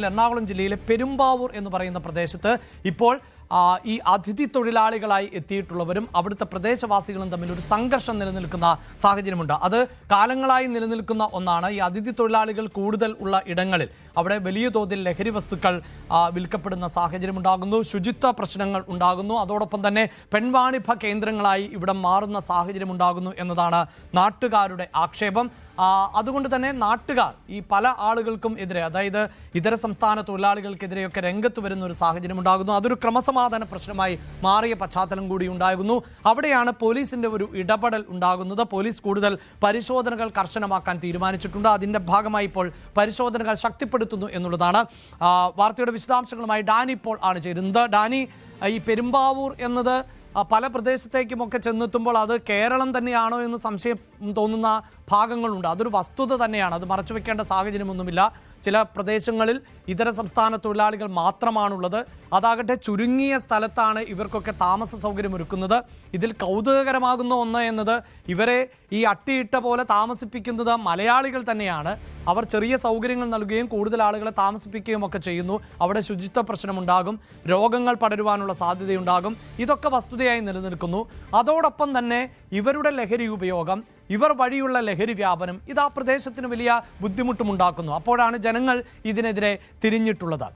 എറണാകുളം ജില്ലയിലെ പെരുമ്പാവൂർ എന്ന് പറയുന്ന പ്രദേശത്ത് ഇപ്പോൾ ഈ അതിഥി തൊഴിലാളികളായി എത്തിയിട്ടുള്ളവരും അവിടുത്തെ പ്രദേശവാസികളും തമ്മിൽ ഒരു സംഘർഷം നിലനിൽക്കുന്ന സാഹചര്യമുണ്ട്. അത് കാലങ്ങളായി നിലനിൽക്കുന്ന ഒന്നാണ്. ഈ അതിഥി തൊഴിലാളികൾ കൂടുതൽ ഉള്ള ഇടങ്ങളിൽ അവിടെ വലിയ തോതിൽ ലഹരി വസ്തുക്കൾ വിൽക്കപ്പെടുന്ന സാഹചര്യമുണ്ടാകുന്നു, ശുചിത്വ പ്രശ്നങ്ങൾ ഉണ്ടാകുന്നു, അതോടൊപ്പം തന്നെ പെൺവാണിഭ കേന്ദ്രങ്ങളായി ഇവിടെ മാറുന്ന സാഹചര്യമുണ്ടാകുന്നു എന്നതാണ് നാട്ടുകാരുടെ ആക്ഷേപം. അതുകൊണ്ട് തന്നെ നാട്ടുകാർ ഈ പല ആളുകൾക്കും എതിരെ, അതായത് ഇതര സംസ്ഥാന തൊഴിലാളികൾക്കെതിരെയൊക്കെ രംഗത്ത് വരുന്ന ഒരു സാഹചര്യം ഉണ്ടാകുന്നു. അതൊരു ക്രമസമാധാന പ്രശ്നമായി മാറിയ പശ്ചാത്തലം കൂടി ഉണ്ടാകുന്നു. അവിടെയാണ് പോലീസിന്റെ ഒരു ഇടപെടൽ ഉണ്ടാകുന്നത്. പോലീസ് കൂടുതൽ പരിശോധനകൾ കർശനമാക്കാൻ തീരുമാനിച്ചിട്ടുണ്ട്. അതിന്റെ ഭാഗമായി ഇപ്പോൾ പരിശോധനകൾ ശക്തിപ്പെടുത്തുന്നു എന്നുള്ളതാണ്. വാർത്തയുടെ വിശദാംശങ്ങളുമായി ഡാനി ഇപ്പോൾ ആണ് ചേരുന്നത്. ഡാനി, ഈ പെരുമ്പാവൂർ എന്നത് പല പ്രദേശത്തേക്കുമൊക്കെ ചെന്നെത്തുമ്പോൾ അത് കേരളം തന്നെയാണോ എന്ന് സംശയം തോന്നുന്ന ഭാഗങ്ങളുണ്ട്. അതൊരു വസ്തുത തന്നെയാണ്, അത് മറച്ചുവെക്കേണ്ട സാഹചര്യമൊന്നുമില്ല. ചില പ്രദേശങ്ങളിൽ ഇതര സംസ്ഥാന തൊഴിലാളികൾ മാത്രമാണുള്ളത്. അതാകട്ടെ ചുരുങ്ങിയ സ്ഥലത്താണ് ഇവർക്കൊക്കെ താമസ സൗകര്യം ഒരുക്കുന്നത്. ഇതിൽ കൗതുകകരമാകുന്ന ഒന്ന് എന്നത് ഇവരെ ഈ അട്ടിയിട്ട പോലെ താമസിപ്പിക്കുന്നത് മലയാളികൾ തന്നെയാണ്. അവർ ചെറിയ സൗകര്യങ്ങൾ നൽകുകയും കൂടുതൽ ആളുകളെ താമസിപ്പിക്കുകയും ഒക്കെ ചെയ്യുന്നു. അവിടെ ശുചിത്വ പ്രശ്നമുണ്ടാകും, രോഗങ്ങൾ പടരുവാനുള്ള സാധ്യതയുണ്ടാകും. ഇതൊക്കെ വസ്തുതയായി നിലനിൽക്കുന്നു. അതോടൊപ്പം തന്നെ ഇവരുടെ ലഹരി ഉപയോഗം, ഇവർ വഴിയുള്ള ലഹരി വ്യാപനം, ഇത് ആ പ്രദേശത്തിന് വലിയ ബുദ്ധിമുട്ടുമുണ്ടാക്കുന്നു. അപ്പോഴാണ് ജനങ്ങൾ ഇതിനെതിരെ തിരിഞ്ഞിട്ടുള്ളത്.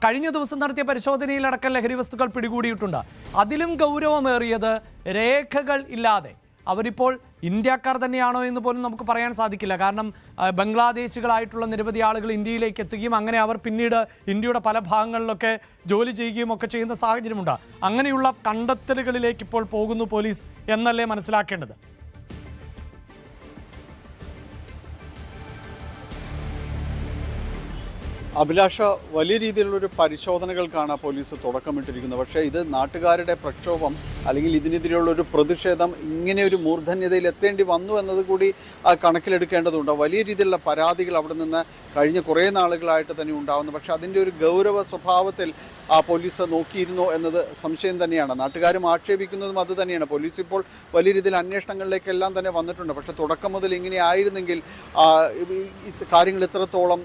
കഴിഞ്ഞ ദിവസം നടത്തിയ പരിശോധനയിലടക്കം ലഹരി വസ്തുക്കൾ പിടികൂടിയിട്ടുണ്ട്. അതിലും ഗൗരവമേറിയത് രേഖകൾ ഇല്ലാതെ അവരിപ്പോൾ ഇന്ത്യക്കാർ തന്നെയാണോ എന്ന് പോലും നമുക്ക് പറയാൻ സാധിക്കില്ല. കാരണം ബംഗ്ലാദേശികളായിട്ടുള്ള നിരവധി ആളുകൾ ഇന്ത്യയിലേക്ക് എത്തുകയും അങ്ങനെ അവർ പിന്നീട് ഇന്ത്യയുടെ പല ഭാഗങ്ങളിലൊക്കെ ജോലി ചെയ്യുകയും ഒക്കെ ചെയ്യുന്ന സാഹചര്യമുണ്ട്. അങ്ങനെയുള്ള കണ്ടെത്തലുകളിലേക്ക് ഇപ്പോൾ പോകുന്നു പോലീസ് എന്നല്ലേ മനസ്സിലാക്കേണ്ടത്? അഭിലാഷ, വലിയ രീതിയിലുള്ളൊരു പരിശോധനകൾക്കാണ് പോലീസ് തുടക്കമിട്ടിരിക്കുന്നത്. പക്ഷേ ഇത് നാട്ടുകാരുടെ പ്രക്ഷോഭം അല്ലെങ്കിൽ ഇതിനെതിരെയുള്ളൊരു പ്രതിഷേധം ഇങ്ങനെ ഒരു മൂർധന്യതയിൽ എത്തേണ്ടി വന്നു എന്നത് കൂടി കണക്കിലെടുക്കേണ്ടതുണ്ട്. വലിയ രീതിയിലുള്ള പരാതികൾ അവിടെ നിന്ന് കഴിഞ്ഞ കുറേ നാളുകളായിട്ട് തന്നെ ഉണ്ടാകുന്നു. പക്ഷേ അതിൻ്റെ ഒരു ഗൗരവ സ്വഭാവത്തിൽ പോലീസ് നോക്കിയിരുന്നോ എന്നത് സംശയം തന്നെയാണ്. നാട്ടുകാരും ആക്ഷേപിക്കുന്നതും അത് തന്നെയാണ്. പോലീസ് ഇപ്പോൾ വലിയ രീതിയിൽ അന്വേഷണങ്ങളിലേക്കെല്ലാം തന്നെ വന്നിട്ടുണ്ട്. പക്ഷേ തുടക്കം മുതൽ ഇങ്ങനെ ആയിരുന്നെങ്കിൽ കാര്യങ്ങൾ ഇത്രത്തോളം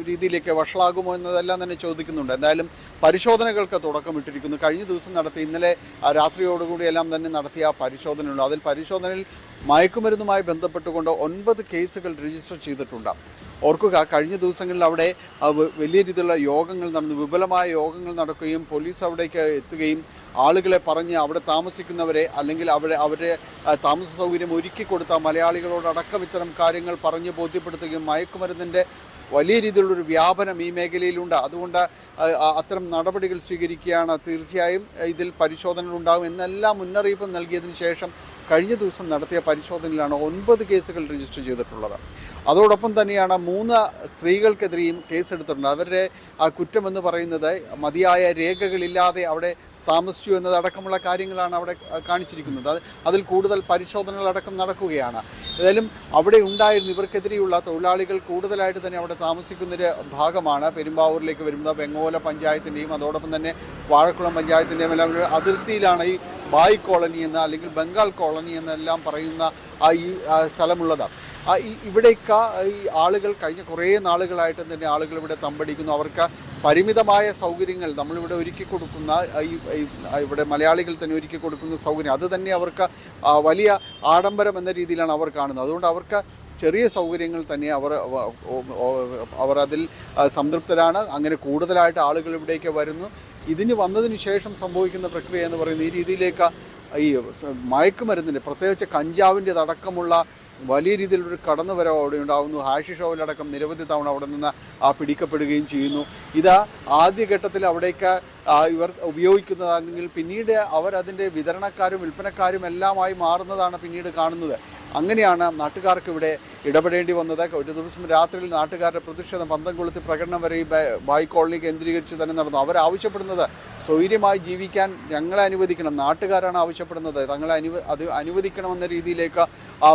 രീതിയിലേക്ക് വഷളാകുമോ എന്നതെല്ലാം തന്നെ ചോദിക്കുന്നുണ്ട്. എന്തായാലും പരിശോധനകൾക്ക് തുടക്കമിട്ടിരിക്കുന്നു. കഴിഞ്ഞ ദിവസം നടത്തി, ഇന്നലെ രാത്രിയോടുകൂടി എല്ലാം തന്നെ നടത്തിയ പരിശോധനയുണ്ട്. അതിൽ പരിശോധനയിൽ മയക്കുമരുന്നുമായി ബന്ധപ്പെട്ടുകൊണ്ട് 9 കേസുകൾ രജിസ്റ്റർ ചെയ്തിട്ടുണ്ട്. ഓർക്കുക, കഴിഞ്ഞ ദിവസങ്ങളിൽ അവിടെ വലിയ രീതിയിലുള്ള യോഗങ്ങൾ നടന്നു, വിപുലമായ യോഗങ്ങൾ നടക്കുകയും പോലീസ് അവിടേക്ക് എത്തുകയും ആളുകളെ പറഞ്ഞ് അവിടെ താമസിക്കുന്നവരെ അല്ലെങ്കിൽ അവരുടെ താമസ സൗകര്യം ഒരുക്കി കൊടുത്ത മലയാളികളോടടക്കം ഇത്തരം കാര്യങ്ങൾ പറഞ്ഞ് ബോധ്യപ്പെടുത്തുകയും മയക്കുമരുന്നിൻ്റെ വലിയ രീതിയിലുള്ളൊരു വ്യാപനം ഈ മേഖലയിലുണ്ട്. അതുകൊണ്ട് അത്തരം നടപടികൾ സ്വീകരിക്കുകയാണ്. തീർച്ചയായും ഇതിൽ പരിശോധനകൾ ഉണ്ടാകും എന്നെല്ലാം മുന്നറിയിപ്പ് നൽകിയതിന് ശേഷം കഴിഞ്ഞ ദിവസം നടത്തിയ പരിശോധനയിലാണ് 9 കേസുകൾ രജിസ്റ്റർ ചെയ്തിട്ടുള്ളത്. അതോടൊപ്പം തന്നെയാണ് 3 സ്ത്രീകൾക്കെതിരെയും കേസെടുത്തിട്ടുണ്ട്. അവരുടെ കുറ്റമെന്ന് പറയുന്നത് മതിയായ രേഖകളില്ലാതെ അവിടെ താമസിച്ചു എന്നതടക്കമുള്ള കാര്യങ്ങളാണ് അവിടെ കാണിച്ചിരിക്കുന്നത്. അതിൽ കൂടുതൽ പരിശോധനകളടക്കം നടക്കുകയാണ്. ഏതായാലും അവിടെ ഉണ്ടായിരുന്ന ഇവർക്കെതിരെയുള്ള തൊഴിലാളികൾ കൂടുതലായിട്ട് തന്നെ അവിടെ താമസിക്കുന്നൊരു ഭാഗമാണ് പെരുമ്പാവൂരിലേക്ക് വരുന്നത്. വെങ്ങോല പഞ്ചായത്തിൻ്റെയും അതോടൊപ്പം തന്നെ വാഴക്കുളം പഞ്ചായത്തിൻ്റെയും എല്ലാം അതിർത്തിയിലാണ് ഈ ബായ് കോളനി എന്ന് അല്ലെങ്കിൽ ബംഗാൾ കോളനി എന്നെല്ലാം പറയുന്ന ഈ സ്ഥലമുള്ളത്. ഇവിടേക്ക് ഈ ആളുകൾ കഴിഞ്ഞ കുറേ നാളുകളായിട്ട് തന്നെ ആളുകൾ ഇവിടെ തമ്പടിക്കുന്നു. അവർക്ക് പരിമിതമായ സൗകര്യങ്ങൾ നമ്മളിവിടെ ഒരുക്കി കൊടുക്കുന്ന ഇവിടെ മലയാളികൾ തന്നെ ഒരുക്കി കൊടുക്കുന്ന സൗകര്യം അത് തന്നെ അവർക്ക് വലിയ ആഡംബരം എന്ന രീതിയിലാണ് അവർ കാണുന്നത്. അതുകൊണ്ട് അവർക്ക് ചെറിയ സൗകര്യങ്ങൾ തന്നെ അവർ അതിൽ സംതൃപ്തരാണ്. അങ്ങനെ കൂടുതലായിട്ട് ആളുകൾ ഇവിടേക്ക് വരുന്നു. ഇതിന് വന്നതിന് ശേഷം സംഭവിക്കുന്ന പ്രക്രിയ എന്ന് പറയുന്നത് ഈ രീതിയിലേക്ക് ഈ മയക്കുമരുന്നിൻ്റെ, പ്രത്യേകിച്ച് കഞ്ചാവിൻ്റെതടക്കമുള്ള വലിയ രീതിയിലൊരു കടന്നുവരവ് അവിടെ ഉണ്ടാകുന്നു. ഹാഷിഷ് ഓയിലടക്കം നിരവധി തവണ അവിടെ നിന്ന് പിടിക്കപ്പെടുകയും ചെയ്യുന്നു. ഇത് ആദ്യഘട്ടത്തിൽ അവിടേക്ക് ഇവർ ഉപയോഗിക്കുന്നതാണെങ്കിൽ പിന്നീട് അവരതിൻ്റെ വിതരണക്കാരും വിൽപ്പനക്കാരും എല്ലാമായി മാറുന്നതാണ് പിന്നീട് കാണുന്നത്. അങ്ങനെയാണ് നാട്ടുകാർക്ക് ഇവിടെ ഇടപെടേണ്ടി വന്നത്. ഒരു ദിവസം രാത്രിയിൽ നാട്ടുകാരുടെ പ്രതിഷേധം പന്തം കൊളുത്തി പ്രകടനം വരെ ഈ ബായ് കോളനി കേന്ദ്രീകരിച്ച് തന്നെ നടന്നു. അവരാവശ്യപ്പെടുന്നത് സ്വൈര്യമായി ജീവിക്കാൻ ഞങ്ങളെ അനുവദിക്കണം, നാട്ടുകാരാണ് ആവശ്യപ്പെടുന്നത്, തങ്ങളെ അനുവദിക്കണമെന്ന രീതിയിലേക്ക്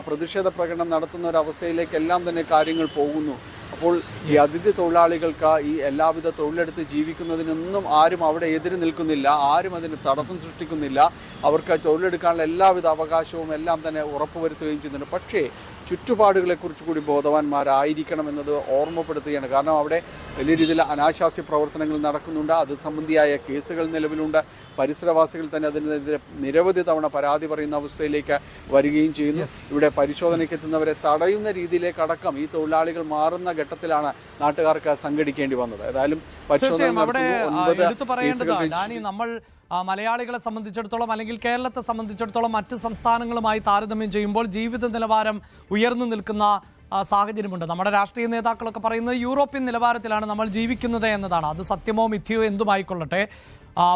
പ്രതിഷേധ പ്രകടനം നടത്തുന്ന ഒരവസ്ഥയിലേക്കെല്ലാം തന്നെ കാര്യങ്ങൾ പോകുന്നു. അപ്പോൾ ഈ അതിഥി തൊഴിലാളികൾക്ക് ഈ എല്ലാവിധ തൊഴിലെടുത്ത് ജീവിക്കുന്നതിനൊന്നും ആരും അവിടെ എതിര് നിൽക്കുന്നില്ല, ആരും അതിന് തടസ്സം സൃഷ്ടിക്കുന്നില്ല. അവർക്ക് തൊഴിലെടുക്കാനുള്ള എല്ലാവിധ അവകാശവും എല്ലാം തന്നെ ഉറപ്പുവരുത്തുകയും ചെയ്യുന്നുണ്ട്. പക്ഷേ ചുറ്റുപാടുകളെക്കുറിച്ച് കൂടി ബോധവാന്മാരായിരിക്കണം എന്നത് ഓർമ്മപ്പെടുത്തുകയാണ്. കാരണം അവിടെ വലിയ രീതിയിൽ അനാശാസ്യ പ്രവർത്തനങ്ങൾ നടക്കുന്നുണ്ട്, അത് സംബന്ധിയായ കേസുകൾ നിലവിലുണ്ട്. പരിസരവാസികൾ തന്നെ അതിനെതിരെ നിരവധി തവണ പരാതി പറയുന്ന അവസ്ഥയിലേക്ക് വരികയും ചെയ്യുന്നു. ഇവിടെ പരിശോധനയ്ക്ക് എത്തുന്നവരെ തടയുന്ന രീതിയിലേക്ക് അടക്കം ഈ തൊഴിലാളികൾ മാറുന്ന ഘട്ടത്തിലാണ് നാട്ടുകാർക്ക് സംഘടിക്കേണ്ടി വന്നത്. ഏതായാലും നമ്മൾ മലയാളികളെ സംബന്ധിച്ചിടത്തോളം അല്ലെങ്കിൽ കേരളത്തെ സംബന്ധിച്ചിടത്തോളം മറ്റ് സംസ്ഥാനങ്ങളുമായി താരതമ്യം ചെയ്യുമ്പോൾ ജീവിത നിലവാരം ഉയർന്നു നിൽക്കുന്ന സാഹചര്യമുണ്ട്. നമ്മുടെ രാഷ്ട്രീയ നേതാക്കളൊക്കെ പറയുന്നത് യൂറോപ്യൻ നിലവാരത്തിലാണ് നമ്മൾ ജീവിക്കുന്നത് എന്നതാണ്. അത് സത്യമോ മിഥ്യയോ എന്തുമായിക്കൊള്ളട്ടെ,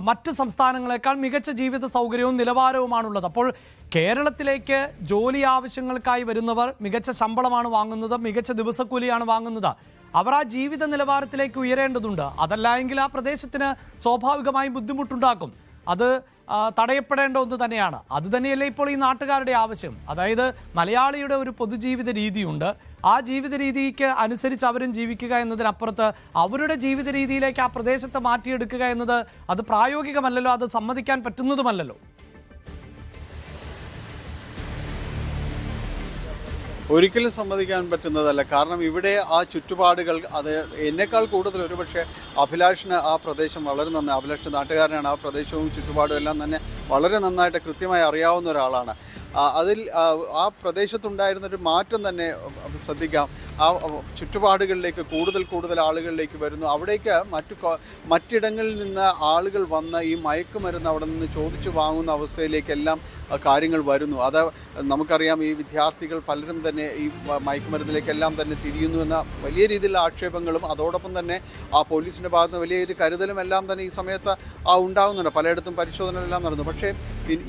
മറ്റ് സംസ്ഥാനങ്ങളെക്കാൾ മികച്ച ജീവിത സൗകര്യവും നിലവാരവുമാണുള്ളത്. അപ്പോൾ കേരളത്തിലേക്ക് ജോലി ആവശ്യങ്ങൾക്കായി വരുന്നവർ മികച്ച ശമ്പളമാണ് വാങ്ങുന്നത്, മികച്ച ദിവസക്കൂലിയാണ് വാങ്ങുന്നത്. അവർ ആ ജീവിത നിലവാരത്തിലേക്ക് ഉയരേണ്ടതുണ്ട്. അതല്ല എങ്കിൽ ആ പ്രദേശത്തിന് സ്വാഭാവികമായും ബുദ്ധിമുട്ടുണ്ടാക്കും. അത് തടയപ്പെടേണ്ട ഒന്ന് തന്നെയാണ്. അത് തന്നെയല്ലേ ഇപ്പോൾ ഈ നാട്ടുകാരുടെ ആവശ്യം. അതായത് മലയാളിയുടെ ഒരു പൊതുജീവിത രീതിയുണ്ട്, ആ ജീവിത രീതിക്ക് അനുസരിച്ച് അവരും ജീവിക്കുക എന്നതിനപ്പുറത്ത് അവരുടെ ജീവിത രീതിയിലേക്ക് ആ പ്രദേശത്തെ മാറ്റിയെടുക്കുക എന്നത് അത് പ്രായോഗികമല്ലല്ലോ, അത് സമ്മതിക്കാൻ പറ്റുന്നതുമല്ലല്ലോ. ഒരിക്കലും സമ്മതിക്കാൻ പറ്റുന്നതല്ല. കാരണം ഇവിടെ ആ ചുറ്റുപാടുകൾ, അത് എന്നെക്കാൾ കൂടുതൽ ഒരുപക്ഷെ അഭിലാഷിന് ആ പ്രദേശം വളരെ നന്നായി, അഭിലാഷ് നാട്ടുകാരനാണ്, ആ പ്രദേശവും ചുറ്റുപാടും എല്ലാം തന്നെ വളരെ നന്നായിട്ട് കൃത്യമായി അറിയാവുന്ന ഒരാളാണ്. അതിൽ ആ പ്രദേശത്തുണ്ടായിരുന്നൊരു മാറ്റം തന്നെ ശ്രദ്ധിക്കാം. ആ ചുറ്റുപാടുകളിലേക്ക് കൂടുതൽ ആളുകളിലേക്ക് വരുന്നു. അവിടേക്ക് മറ്റിടങ്ങളിൽ നിന്ന് ആളുകൾ വന്ന് ഈ മയക്കുമരുന്ന് അവിടെ നിന്ന് ചോദിച്ചു വാങ്ങുന്ന അവസ്ഥയിലേക്കെല്ലാം കാര്യങ്ങൾ വരുന്നു. അത് നമുക്കറിയാം. ഈ വിദ്യാർത്ഥികൾ പലരും തന്നെ ഈ മയക്കുമരുന്നിലേക്കെല്ലാം തന്നെ തിരിയുന്നു എന്ന വലിയ രീതിയിലുള്ള ആക്ഷേപങ്ങളും അതോടൊപ്പം തന്നെ ആ പോലീസിൻ്റെ ഭാഗത്ത് നിന്ന് വലിയൊരു കരുതലും എല്ലാം തന്നെ ഈ സമയത്ത് ഉണ്ടാകുന്നുണ്ട്. പലയിടത്തും പരിശോധനകളെല്ലാം നടന്നു. പക്ഷേ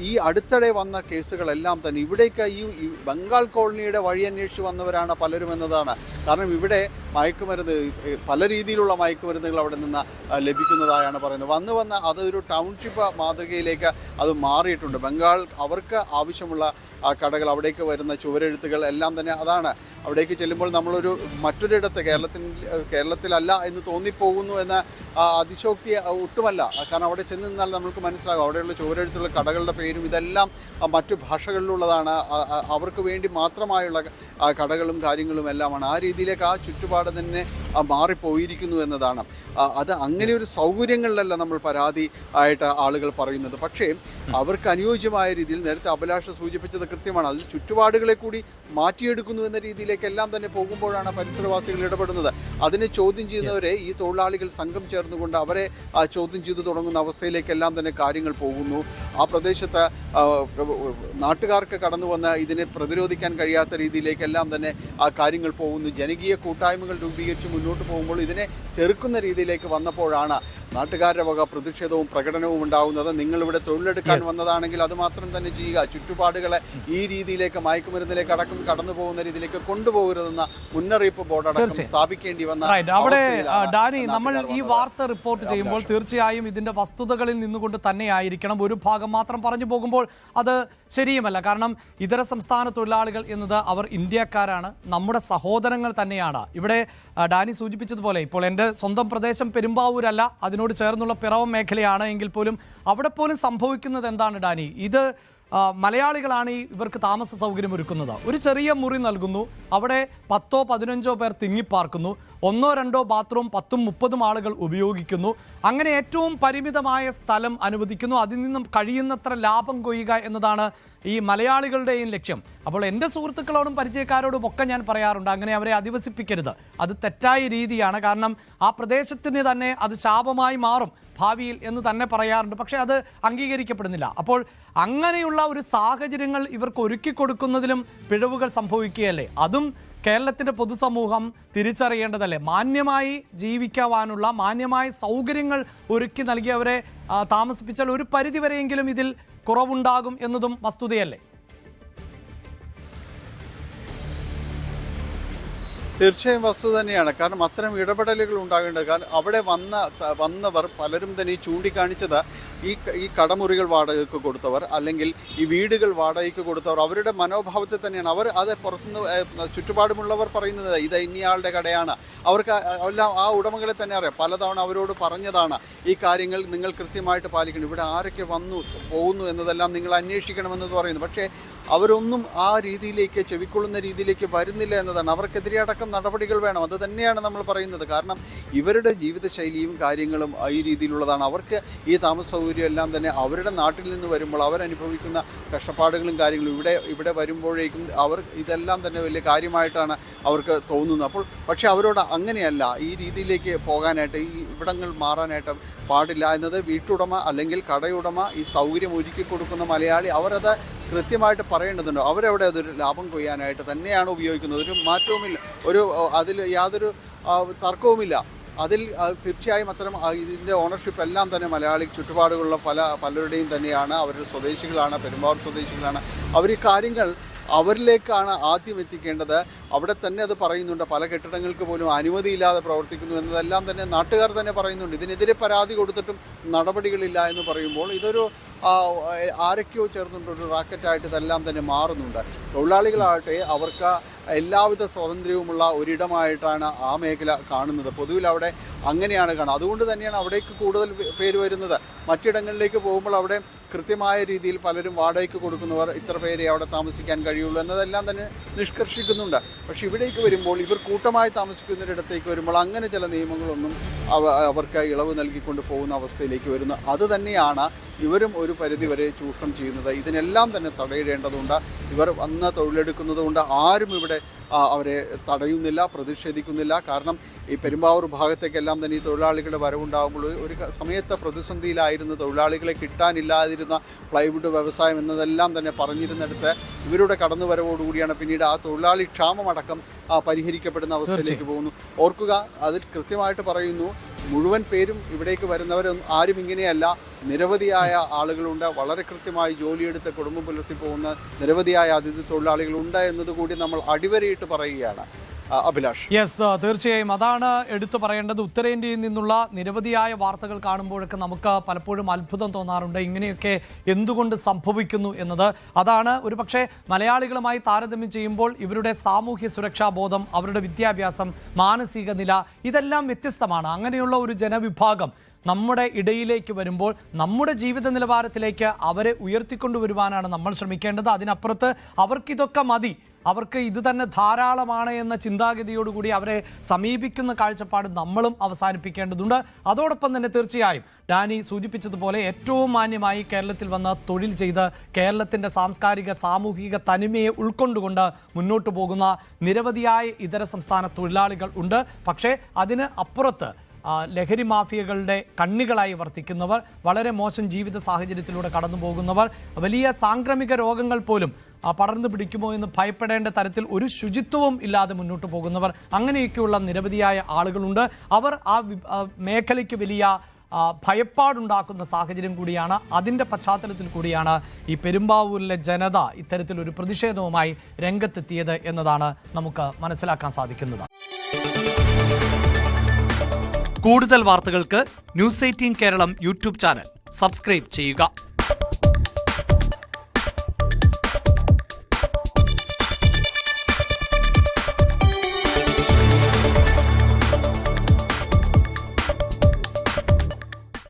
ഈ അടുത്തിടെ വന്ന കേസുകളെല്ലാം തന്നെ ഇവിടേക്ക് ഈ ബംഗാൾ കോളനിയുടെ വഴി അന്വേഷിച്ച് വന്നവരാണ് പലരും എന്നതാണ്. കാരണം ഇവിടെ മയക്കുമരുന്ന്, പല രീതിയിലുള്ള മയക്കുമരുന്നുകൾ അവിടെ നിന്ന് ലഭിക്കുന്നതായാണ് പറയുന്നത്. വന്ന് അതൊരു ടൗൺഷിപ്പ് മാതൃകയിലേക്ക് അത് മാറിയിട്ടുണ്ട്. ബംഗാൾ അവർക്ക് ആവശ്യമുള്ള കടകൾ, അവിടേക്ക് വരുന്ന ചുവരെഴുത്തുകൾ എല്ലാം തന്നെ അതാണ്. അവിടേക്ക് ചെല്ലുമ്പോൾ നമ്മളൊരു മറ്റൊരിടത്ത് കേരളത്തിലല്ല എന്ന് തോന്നിപ്പോകുന്നു എന്ന അതിശോക്തി ഒട്ടുമല്ല. കാരണം അവിടെ ചെന്ന് നിന്നാൽ നമുക്ക് മനസ്സിലാകും അവിടെയുള്ള ചുവരെഴുത്തുള്ള കടകളുടെ പേരും ഇതെല്ലാം മറ്റു ഭാഷകളിലുള്ളതാണ്. അവർക്ക് വേണ്ടി മാത്രമായുള്ള കടകളും കാര്യങ്ങളും എല്ലാമാണ്. ആ രീതിയിലേക്ക് ആ ചുറ്റുപാട് തന്നെ മാറിപ്പോയിരിക്കുന്നു എന്നതാണ്. അത് അങ്ങനെ ഒരു സൗകര്യങ്ങളിലല്ല നമ്മൾ പരാതി ആയിട്ട് ആളുകൾ പറയുന്നത്. പക്ഷേ അവർക്ക് അനുയോജ്യമായ രീതിയിൽ, നേരത്തെ അഭിലാഷ് സൂചിപ്പിച്ചത് കൃത്യമാണ്, അതിൽ ചുറ്റുപാടുകളെ കൂടി മാറ്റിയെടുക്കുന്നു എന്ന രീതിയിലേക്ക് എല്ലാം തന്നെ പോകുമ്പോഴാണ് പരിസരവാസികൾ ഇടപെടുന്നത്. അതിനെ ചോദ്യം ചെയ്യുന്നവരെ ഈ തൊഴിലാളികൾ സംഘം ചേർന്നുകൊണ്ട് അവരെ ചോദ്യം ചെയ്തു തുടങ്ങുന്ന അവസ്ഥയിലേക്കെല്ലാം തന്നെ കാര്യങ്ങൾ പോകുന്നു. ആ പ്രദേശത്ത് നാട്ടുകാർക്ക് കടന്നു വന്ന് ഇതിനെ പ്രതിരോധിക്കാൻ കഴിയാത്ത രീതിയിലേക്കെല്ലാം തന്നെ ആ കാര്യങ്ങൾ പോകുന്നു. ജനകീയ കൂട്ടായ്മകൾ രൂപീകരിച്ച് മുന്നോട്ട് പോകുമ്പോൾ ഇതിനെ ചെറുക്കുന്ന രീതിയിലേക്ക് വന്നപ്പോഴാണ് നാട്ടുകാരുടെ വക പ്രതിഷേധവും പ്രകടനവും ഉണ്ടാകുന്നത്. നിങ്ങളിവിടെ തൊഴിലെടുക്കാൻ വന്നതാണെങ്കിൽ അത് മാത്രം തന്നെ ചെയ്യുക, ചുറ്റുപാടുകളെ ഈ രീതിയിലേക്ക് മയക്കുമരുന്നിലേക്ക് അടക്കം കടന്നു പോകുന്ന രീതിയിലേക്ക് കൊണ്ടുപോകരുതെന്ന മുന്നറിയിപ്പ് ബോർഡ് അടക്കം സ്ഥാപിക്കേണ്ടി വന്ന അവിടെ ഡാനി, നമ്മൾ ഈ വാർത്ത റിപ്പോർട്ട് ചെയ്യുമ്പോൾ തീർച്ചയായും ഇതിന്റെ വസ്തുതകളിൽ നിന്നുകൊണ്ട് തന്നെ ആയിരിക്കണം. ഒരു ഭാഗം മാത്രം പറഞ്ഞു പോകുമ്പോൾ അത് ശരിയുമല്ല. കാരണം ഇതര സംസ്ഥാന തൊഴിലാളികൾ എന്നത് അവർ ഇന്ത്യക്കാരാണ്, നമ്മുടെ സഹോദരങ്ങൾ തന്നെയാണ്. ഇവിടെ ഡാനി സൂചിപ്പിച്ചതുപോലെ ഇപ്പോൾ എൻ്റെ സ്വന്തം പ്രദേശം പെരുമ്പാവൂരല്ല, അതിനോട് ചേർന്നുള്ള പിറവം മേഖലയാണ്. എങ്കിൽ പോലും അവിടെ പോലും സംഭവിക്കുന്നത് എന്താണ് ഡാനി? ഇത് മലയാളികളാണ് ഇവർക്ക് താമസ സൗകര്യം ഒരുക്കുന്നത്. ഒരു ചെറിയ മുറി നൽകുന്നു, അവിടെ 10-15 പേർ തിങ്ങിപ്പാർക്കുന്നു, 1-2 ബാത്റൂം 10-30 ആളുകൾ ഉപയോഗിക്കുന്നു. അങ്ങനെ ഏറ്റവും പരിമിതമായ സ്ഥലം അനുവദിക്കുന്നു. അതിൽ നിന്നും കഴിയുന്നത്ര ലാഭം കൊയ്യുക എന്നതാണ് ഈ മലയാളികളുടെയും ലക്ഷ്യം. അപ്പോൾ എൻ്റെ സുഹൃത്തുക്കളോടും പരിചയക്കാരോടും ഒക്കെ ഞാൻ പറയാറുണ്ട്, അങ്ങനെ അവരെ അധിവസിപ്പിക്കരുത്. അത് തെറ്റായ രീതിയാണ്. കാരണം ആ പ്രദേശത്തിന് തന്നെ അത് ശാപമായി മാറും ഭാവിയിൽ എന്ന് തന്നെ പറയാറുണ്ട്. പക്ഷേ അത് അംഗീകരിക്കപ്പെടുന്നില്ല. അപ്പോൾ അങ്ങനെയുള്ള ഒരു സാഹചര്യങ്ങൾ ഇവർക്ക് ഒരുക്കി കൊടുക്കുന്നതിലും പിഴവുകൾ സംഭവിക്കുകയല്ലേ? അതും കേരളത്തിൻ്റെ പൊതുസമൂഹം തിരിച്ചറിയേണ്ടതല്ലേ? മാന്യമായി ജീവിക്കുവാനുള്ള മാന്യമായ സൗകര്യങ്ങൾ ഒരുക്കി നൽകിയവരെ താമസിപ്പിച്ചാൽ ഒരു പരിധിവരെയെങ്കിലും ഇതിൽ കുറവുണ്ടാകും എന്നതും വസ്തുതയല്ലേ? തീർച്ചയായും വസ്തു തന്നെയാണ്. കാരണം അത്തരം ഇടപെടലുകൾ ഉണ്ടാകേണ്ടത്. കാരണം അവിടെ വന്നവർ പലരും തന്നെ ഈ ചൂണ്ടിക്കാണിച്ചത് ഈ കടമുറികൾ വാടകയ്ക്ക് കൊടുത്തവർ അല്ലെങ്കിൽ ഈ വീടുകൾ വാടകയ്ക്ക് കൊടുത്തവർ അവരുടെ മനോഭാവത്തെ തന്നെയാണ്. അവർ അത് പുറത്തുനിന്ന് ചുറ്റുപാടുമുള്ളവർ പറയുന്നത് ഇത് ഇന്നയാളുടെ കടയാണ്. അവർക്ക് എല്ലാം ആ ഉടമകളെ തന്നെ അറിയാം. പലതവണ അവരോട് പറഞ്ഞതാണ് ഈ കാര്യങ്ങൾ നിങ്ങൾ കൃത്യമായിട്ട് പാലിക്കണം, ഇവിടെ ആരൊക്കെ വന്നു പോകുന്നു എന്നതെല്ലാം നിങ്ങൾ അന്വേഷിക്കണമെന്ന് പറയുന്നു. പക്ഷേ അവരൊന്നും ആ രീതിയിലേക്ക് ചെവിക്കൊള്ളുന്ന രീതിയിലേക്ക് വരുന്നില്ല എന്നതാണ്. അവർക്കെതിരെ അടക്കം നടപടികൾ വേണം. അത് തന്നെയാണ് നമ്മൾ പറയുന്നത്. കാരണം ഇവരുടെ ജീവിതശൈലിയും കാര്യങ്ങളും ഈ രീതിയിലുള്ളതാണ്. അവർക്ക് ഈ താമസ സൗകര്യം എല്ലാം തന്നെ അവരുടെ നാട്ടിൽ നിന്ന് വരുമ്പോൾ അവരനുഭവിക്കുന്ന കഷ്ടപ്പാടുകളും കാര്യങ്ങളും ഇവിടെ വരുമ്പോഴേക്കും അവർ ഇതെല്ലാം തന്നെ വലിയ കാര്യമായിട്ടാണ് അവർക്ക് തോന്നുന്നത്. പക്ഷേ അവരോട് അങ്ങനെയല്ല. ഈ രീതിയിലേക്ക് പോകാനായിട്ട് ഈ ഇവിടങ്ങൾ മാറാനായിട്ട് പാടില്ല എന്നത് വീട്ടുടമ അല്ലെങ്കിൽ കടയുടമ ഈ സൗകര്യം ഒരുക്കി കൊടുക്കുന്ന മലയാളി അവരത് കൃത്യമായിട്ട് പറയേണ്ടതുണ്ട്. അവരവിടെ അതൊരു ലാഭം കൊയ്യാനായിട്ട് തന്നെയാണ് ഉപയോഗിക്കുന്നത്. ഒരു മാറ്റവുമില്ല, അതിൽ യാതൊരു തർക്കവുമില്ല. അതിൽ തീർച്ചയായും അത്തരം ഇതിൻ്റെ ഓണർഷിപ്പ് എല്ലാം തന്നെ മലയാളി ചുറ്റുപാടുകളുള്ള പലരുടെയും തന്നെയാണ്. അവരുടെ സ്വദേശികളാണ്, പെരുമ്പാവൂർ സ്വദേശികളാണ്. അവർ ഈ കാര്യങ്ങൾ അവരിലേക്കാണ് ആദ്യം എത്തിക്കേണ്ടത്. അവിടെ തന്നെ അത് പറയുന്നുണ്ട്. പല കെട്ടിടങ്ങൾക്ക് പോലും അനുമതിയില്ലാതെ പ്രവർത്തിക്കുന്നു എന്നതെല്ലാം തന്നെ നാട്ടുകാർ തന്നെ പറയുന്നുണ്ട്. ഇതിനെതിരെ പരാതി കൊടുത്തിട്ടും നടപടികളില്ല എന്ന് പറയുമ്പോൾ ഇതൊരു ആരൊക്കെയോ ചേർന്നുകൊണ്ടൊരു റാക്കറ്റായിട്ട് ഇതെല്ലാം തന്നെ മാറുന്നുണ്ട്. തൊഴിലാളികളാകട്ടെ അവർക്ക് എല്ലാവിധ സ്വാതന്ത്ര്യവുമുള്ള ഒരിടമായിട്ടാണ് ആ മേഖല കാണുന്നത്. പൊതുവിൽ അവിടെ അങ്ങനെയാണ് കാണുന്നത്. അതുകൊണ്ട് തന്നെയാണ് അവിടേക്ക് കൂടുതൽ പേര് വരുന്നത്. മറ്റിടങ്ങളിലേക്ക് പോകുമ്പോൾ അവിടെ കൃത്യമായ രീതിയിൽ പലരും വാടകയ്ക്ക് കൊടുക്കുന്നവർ ഇത്ര പേരെ അവിടെ താമസിക്കാൻ കഴിയുള്ളൂ എന്നതെല്ലാം തന്നെ നിഷ്കർഷിക്കുന്നുണ്ട്. പക്ഷേ ഇവിടേക്ക് വരുമ്പോൾ ഇവർ കൂട്ടമായി താമസിക്കുന്നൊരിടത്തേക്ക് വരുമ്പോൾ അങ്ങനെ ചില നിയമങ്ങളൊന്നും അവർക്ക് ഇളവ് നൽകിക്കൊണ്ട് പോകുന്ന അവസ്ഥയിലേക്ക് വരുന്നു. അത് തന്നെയാണ് ഇവരും ഒരു പരിധിവരെ ചൂഷണം ചെയ്യുന്നത്. ഇതിനെല്ലാം തന്നെ തടയിടേണ്ടതുണ്ട്. ഇവർ വന്ന് തൊഴിലെടുക്കുന്നതുകൊണ്ട് ആരും ഇവിടെ അവരെ തടയുന്നില്ല, പ്രതിഷേധിക്കുന്നില്ല. കാരണം ഈ പെരുമ്പാവൂർ ഭാഗത്തേക്കെല്ലാം തന്നെ ഈ തൊഴിലാളികളുടെ വരവുണ്ടാകുമ്പോൾ ഒരു സമയത്ത് പ്രതിസന്ധിയിലായിരുന്നു. തൊഴിലാളികളെ കിട്ടാനില്ലാതിരുന്ന പ്ലൈവുഡ് വ്യവസായം എന്നതെല്ലാം തന്നെ പറഞ്ഞിരുന്നിടത്ത് ഇവരുടെ കടന്നുവരവോടുകൂടിയാണ് പിന്നീട് ആ തൊഴിലാളി ക്ഷാമമടക്കം പരിഹരിക്കപ്പെടുന്ന അവസ്ഥയിലേക്ക് പോകുന്നു. ഓർക്കുക, അതിൽ കൃത്യമായിട്ട് പറയുന്നു, മുഴുവൻ പേരും ഇവിടേക്ക് വരുന്നവരൊന്നും ആരും ഇങ്ങനെയല്ല. നിരവധിയായ ആളുകളുണ്ട്. വളരെ കൃത്യമായി ജോലിയെടുത്ത് കുടുംബം പുലർത്തി പോകുന്ന നിരവധിയായ അതിഥി തൊഴിലാളികളുണ്ട് എന്നതുകൂടി നമ്മൾ അടിവരയിട്ട് പറയുകയാണ്. അഭിലാഷ്. യെസ്, തീർച്ചയായും അതാണ് എടുത്തു പറയേണ്ടത്. ഉത്തരേന്ത്യയിൽ നിന്നുള്ള നിരവധിയായ വാർത്തകൾ കാണുമ്പോഴൊക്കെ നമുക്ക് പലപ്പോഴും അത്ഭുതം തോന്നാറുണ്ട്. ഇങ്ങനെയൊക്കെ എന്തുകൊണ്ട് സംഭവിക്കുന്നു എന്നത്. അതാണ് ഒരു പക്ഷേ മലയാളികളുമായി താരതമ്യം ചെയ്യുമ്പോൾ ഇവരുടെ സാമൂഹ്യ സുരക്ഷാ ബോധം, അവരുടെ വിദ്യാഭ്യാസം, മാനസിക നില ഇതെല്ലാം വ്യത്യസ്തമാണ്. അങ്ങനെയുള്ള ഒരു ജനവിഭാഗം നമ്മുടെ ഇടയിലേക്ക് വരുമ്പോൾ നമ്മുടെ ജീവിത നിലവാരത്തിലേക്ക് അവരെ ഉയർത്തിക്കൊണ്ടുവരുവാനാണ് നമ്മൾ ശ്രമിക്കേണ്ടത്. അതിനപ്പുറത്ത് അവർക്കിതൊക്കെ മതി, അവർക്ക് ഇത് തന്നെ ധാരാളമാണ് എന്ന ചിന്താഗതിയോടുകൂടി അവരെ സമീപിക്കുന്ന കാഴ്ചപ്പാട് നമ്മളും അവസാനിപ്പിക്കേണ്ടതുണ്ട്. അതോടൊപ്പം തന്നെ തീർച്ചയായും ഡാനി സൂചിപ്പിച്ചതുപോലെ ഏറ്റവും മാന്യമായി കേരളത്തിൽ വന്ന് തൊഴിൽ ചെയ്ത് കേരളത്തിൻ്റെ സാംസ്കാരിക സാമൂഹിക തനിമയെ ഉൾക്കൊണ്ടുകൊണ്ട് മുന്നോട്ട് പോകുന്ന നിരവധിയായ ഇതര സംസ്ഥാന തൊഴിലാളികൾ ഉണ്ട്. പക്ഷേ അതിന് അപ്പുറത്ത് ലഹരി മാഫിയകളുടെ കണ്ണികളായി വർത്തിക്കുന്നവർ, വളരെ മോശം ജീവിത സാഹചര്യത്തിലൂടെ കടന്നു പോകുന്നവർ, വലിയ സാംക്രമിക രോഗങ്ങൾ പോലും പടർന്നു പിടിക്കുമോ എന്ന് ഭയപ്പെടേണ്ട തരത്തിൽ ഒരു ശുചിത്വവും ഇല്ലാതെ മുന്നോട്ട് പോകുന്നവർ, അങ്ങനെയൊക്കെയുള്ള നിരവധിയായ ആളുകളുണ്ട്. അവർ ആ മേഖലയ്ക്ക് വലിയ ഭയപ്പാടുണ്ടാക്കുന്ന സാഹചര്യം കൂടിയാണ്. അതിൻ്റെ പശ്ചാത്തലത്തിൽ കൂടിയാണ് ഈ പെരുമ്പാവൂരിലെ ജനത ഇത്തരത്തിലൊരു പ്രതിഷേധവുമായി രംഗത്തെത്തിയത് എന്നതാണ് നമുക്ക് മനസ്സിലാക്കാൻ സാധിക്കുന്നത്. കൂടുതൽ വാർത്തകൾക്ക് news 18 Keralam YouTube channel subscribe ചെയ്യുക.